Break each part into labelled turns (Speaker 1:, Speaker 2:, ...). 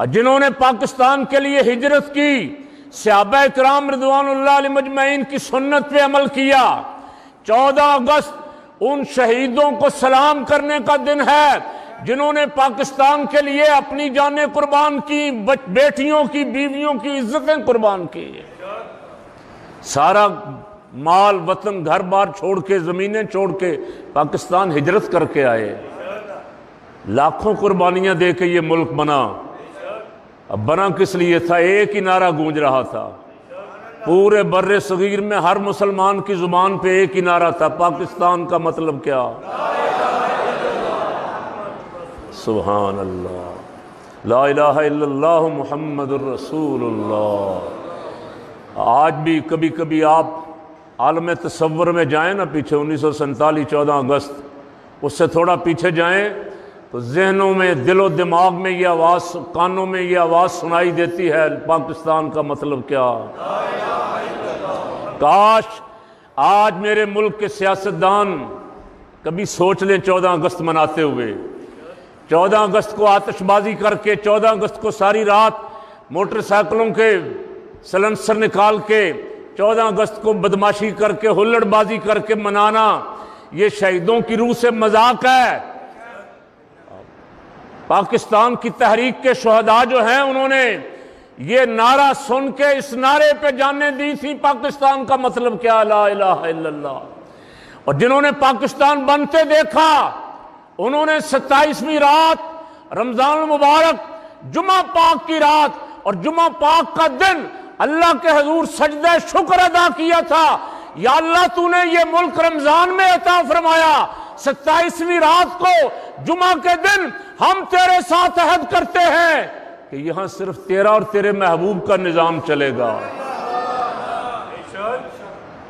Speaker 1: جنہوں نے پاکستان کے لیے ہجرت کی، صحابہ اکرام رضوان اللہ علیہ مجمعین کی سنت پہ عمل کیا۔ 14 اگست ان شہیدوں کو سلام کرنے کا دن ہے جنہوں نے پاکستان کے لیے اپنی جانیں قربان کی، بیٹیوں کی، بیویوں کی عزتیں قربان کی، سارا مال وطن گھر بار چھوڑ کے، زمینیں چھوڑ کے پاکستان ہجرت کر کے آئے، لاکھوں قربانیاں دے کے یہ ملک بنا۔ اب بنا کس لیے تھا؟ ایک ہی نعرہ گونج رہا تھا پورے بر صغیر میں، ہر مسلمان کی زبان پہ ایک ہی نعرہ تھا، پاکستان کا مطلب کیا؟ سبحان اللہ، لا الہ الا اللہ محمد الرسول اللہ۔ آج بھی کبھی کبھی آپ عالم تصور میں جائیں نا، پیچھے 1947 14 اگست، اس سے تھوڑا پیچھے جائیں تو ذہنوں میں، دل و دماغ میں یہ آواز، کانوں میں یہ آواز سنائی دیتی ہے، پاکستان کا مطلب کیا؟ کاش آج میرے ملک کے سیاستدان کبھی سوچ لیں 14 اگست مناتے ہوئے، 14 اگست کو آتش بازی کر کے، 14 اگست کو ساری رات موٹر سائیکلوں کے سلنسر نکال کے، 14 اگست کو بدماشی کر کے، ہلڑ بازی کر کے منانا، یہ شہیدوں کی روح سے مذاق ہے۔ پاکستان کی تحریک کے شہداء جو ہیں، انہوں نے یہ نعرہ سن کے اس نعرے پہ جانیں دی تھی، پاکستان کا مطلب کیا؟ لا الہ الا اللہ۔ اور جنہوں نے پاکستان بنتے دیکھا، انہوں نے 27ویں رات رمضان المبارک، جمعہ پاک کی رات اور جمعہ پاک کا دن اللہ کے حضور سجدہ شکر ادا کیا تھا، یا اللہ تو نے یہ ملک رمضان میں عطا فرمایا، 27ویں رات کو جمعہ کے دن ہم تیرے ساتھ عہد کرتے ہیں کہ یہاں صرف تیرا اور تیرے محبوب کا نظام چلے گا۔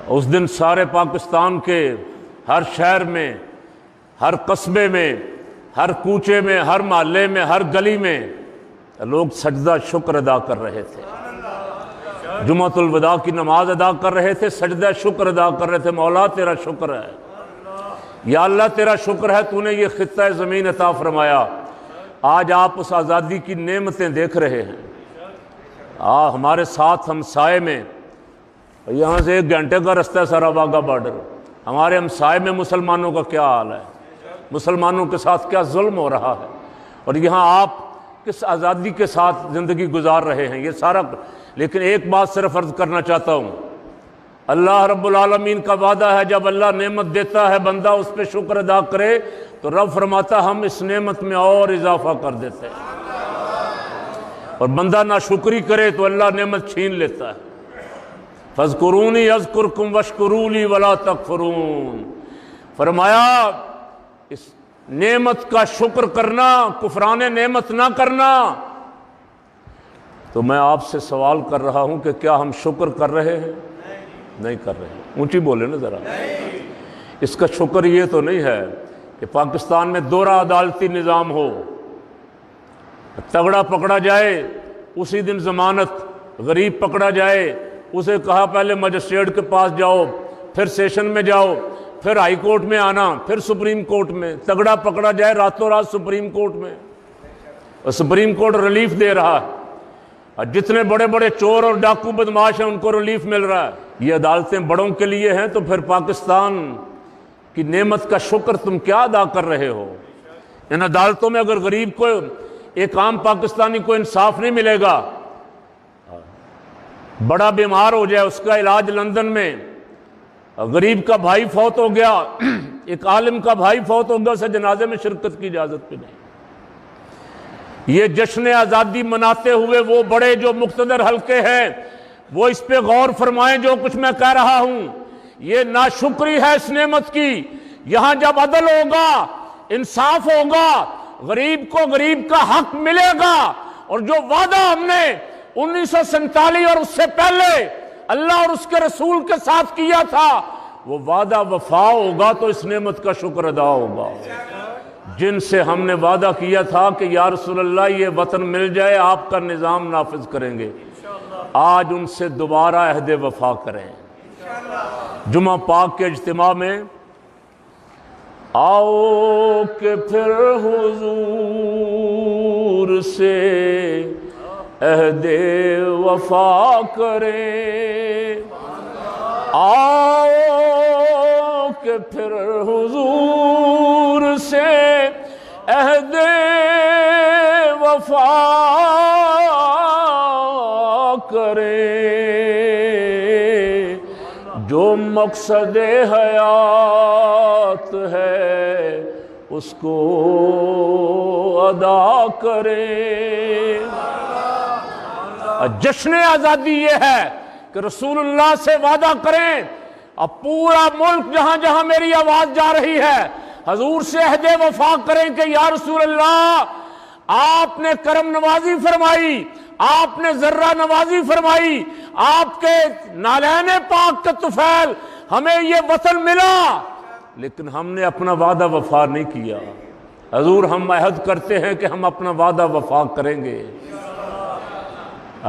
Speaker 1: اس دن سارے پاکستان کے ہر شہر میں، ہر قصبے میں، ہر کوچے میں، ہر محلے میں، ہر گلی میں لوگ سجدہ شکر ادا کر رہے تھے، جمعۃ الوداع کی نماز ادا کر رہے تھے، سجدہ شکر ادا کر رہے تھے۔ مولا تیرا شکر ہے، یا اللہ تیرا شکر ہے، تو نے یہ خطہ زمین عطا فرمایا۔ آج آپ اس آزادی کی نعمتیں دیکھ رہے ہیں۔ ہمارے ساتھ ہمسائے میں، یہاں سے 1 گھنٹے کا رستہ ہے سارا واگا بارڈر، ہمارے ہمسائے میں مسلمانوں کا کیا حال ہے، مسلمانوں کے ساتھ کیا ظلم ہو رہا ہے، اور یہاں آپ کس آزادی کے ساتھ زندگی گزار رہے ہیں، یہ سارا۔ لیکن ایک بات صرف عرض کرنا چاہتا ہوں، اللہ رب العالمین کا وعدہ ہے، جب اللہ نعمت دیتا ہے بندہ اس پہ شکر ادا کرے تو رب فرماتا ہم اس نعمت میں اور اضافہ کر دیتے ہیں، اور بندہ ناشکری کرے تو اللہ نعمت چھین لیتا ہے۔ فاذکرونی اذکرکم واشکروا لی ولا تکفرون، فرمایا اس نعمت کا شکر کرنا، کفران نعمت نہ کرنا۔ تو میں آپ سے سوال کر رہا ہوں کہ کیا ہم شکر کر رہے ہیں؟ نہیں کر رہے ہیں۔ اونچی بولے نا ذرا۔ اس کا شکر یہ تو نہیں ہے کہ پاکستان میں دوہرا عدالتی نظام ہو، تگڑا پکڑا جائے اسی دن ضمانت، غریب پکڑا جائے اسے کہا پہلے مجسٹریٹ کے پاس جاؤ، پھر سیشن میں جاؤ، پھر ہائی کورٹ میں آنا، پھر سپریم کورٹ میں، تگڑا پکڑا جائے راتوں رات سپریم کورٹ میں، اور سپریم کورٹ ریلیف دے رہا ہے، اور جتنے بڑے بڑے چور اور ڈاکو بدماش ہیں ان کو ریلیف مل رہا ہے۔ یہ عدالتیں بڑوں کے لیے ہیں، تو پھر پاکستان کی نعمت کا شکر تم کیا ادا کر رہے ہو؟ ان عدالتوں میں اگر غریب کو، ایک عام پاکستانی کو انصاف نہیں ملے گا، بڑا بیمار ہو جائے، اس کا علاج لندن میں، غریب کا بھائی فوت ہو گیا، ایک عالم کا بھائی فوت ہو گیا، اسے جنازے میں شرکت کی اجازت بھی نہیں۔ یہ جشن آزادی مناتے ہوئے وہ بڑے جو مقتدر حلقے ہیں وہ اس پہ غور فرمائیں جو کچھ میں کہہ رہا ہوں، یہ ناشکری ہے اس نعمت کی۔ یہاں جب عدل ہوگا، انصاف ہوگا، غریب کو غریب کا حق ملے گا، اور جو وعدہ ہم نے 1947 اور اس سے پہلے اللہ اور اس کے رسول کے ساتھ کیا تھا، وہ وعدہ وفا ہوگا تو اس نعمت کا شکر ادا ہوگا۔ جن سے ہم نے وعدہ کیا تھا کہ یا رسول اللہ یہ وطن مل جائے آپ کا نظام نافذ کریں گے، آج ان سے دوبارہ عہد وفا کریں۔ جمعہ پاک کے اجتماع میں آؤ کہ پھر حضور سے عہد وفا کریں، آؤ کہ پھر حضور سے عہد وفا کریں، جو مقصد حیات ہے اس کو ادا کریں۔ جشن آزادی یہ ہے کہ رسول اللہ سے وعدہ کریں، اب پورا ملک جہاں جہاں میری آواز جا رہی ہے حضور سے عہد وفا کریں کہ یا رسول اللہ آپ نے کرم نوازی فرمائی، آپ نے ذرہ نوازی فرمائی، آپ کے نالین پاک کا طفیل ہمیں یہ وطن ملا، لیکن ہم نے اپنا وعدہ وفا نہیں کیا۔ حضور ہم عہد کرتے ہیں کہ ہم اپنا وعدہ وفا کریں گے۔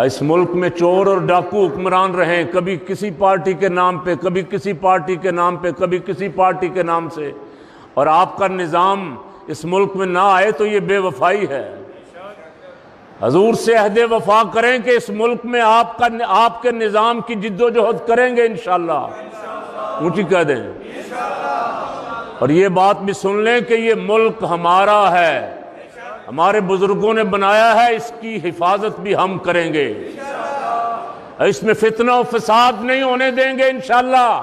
Speaker 1: اس ملک میں چور اور ڈاکو حکمران رہیں، کبھی کسی پارٹی کے نام پہ، کبھی کسی پارٹی کے نام پہ، کبھی کسی پارٹی کے نام سے، اور آپ کا نظام اس ملک میں نہ آئے تو یہ بے وفائی ہے۔ حضور سے عہد وفا کریں کہ اس ملک میں آپ کے نظام کی جد و جہد کریں گے انشاءاللہ، اونچی کہہ دیں۔ اور یہ بات بھی سن لیں کہ یہ ملک ہمارا ہے، ہمارے بزرگوں نے بنایا ہے، اس کی حفاظت بھی ہم کریں گے، اس میں فتنہ و فساد نہیں ہونے دیں گے انشاءاللہ۔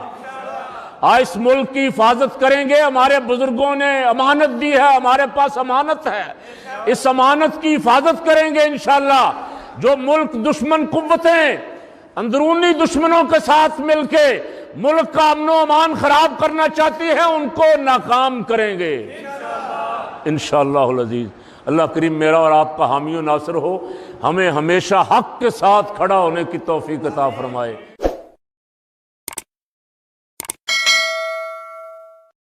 Speaker 1: اس ملک کی حفاظت کریں گے، ہمارے بزرگوں نے امانت دی ہے، ہمارے پاس امانت ہے، اس امانت کی حفاظت کریں گے انشاءاللہ۔ جو ملک دشمن قوتیں اندرونی دشمنوں کے ساتھ مل کے ملک کا امن و امان خراب کرنا چاہتی ہیں ان کو ناکام کریں گے انشاءاللہ العزیز۔ اللہ کریم میرا اور آپ کا حامی و ناصر ہو، ہمیں ہمیشہ حق کے ساتھ کھڑا ہونے کی توفیق عطا فرمائے۔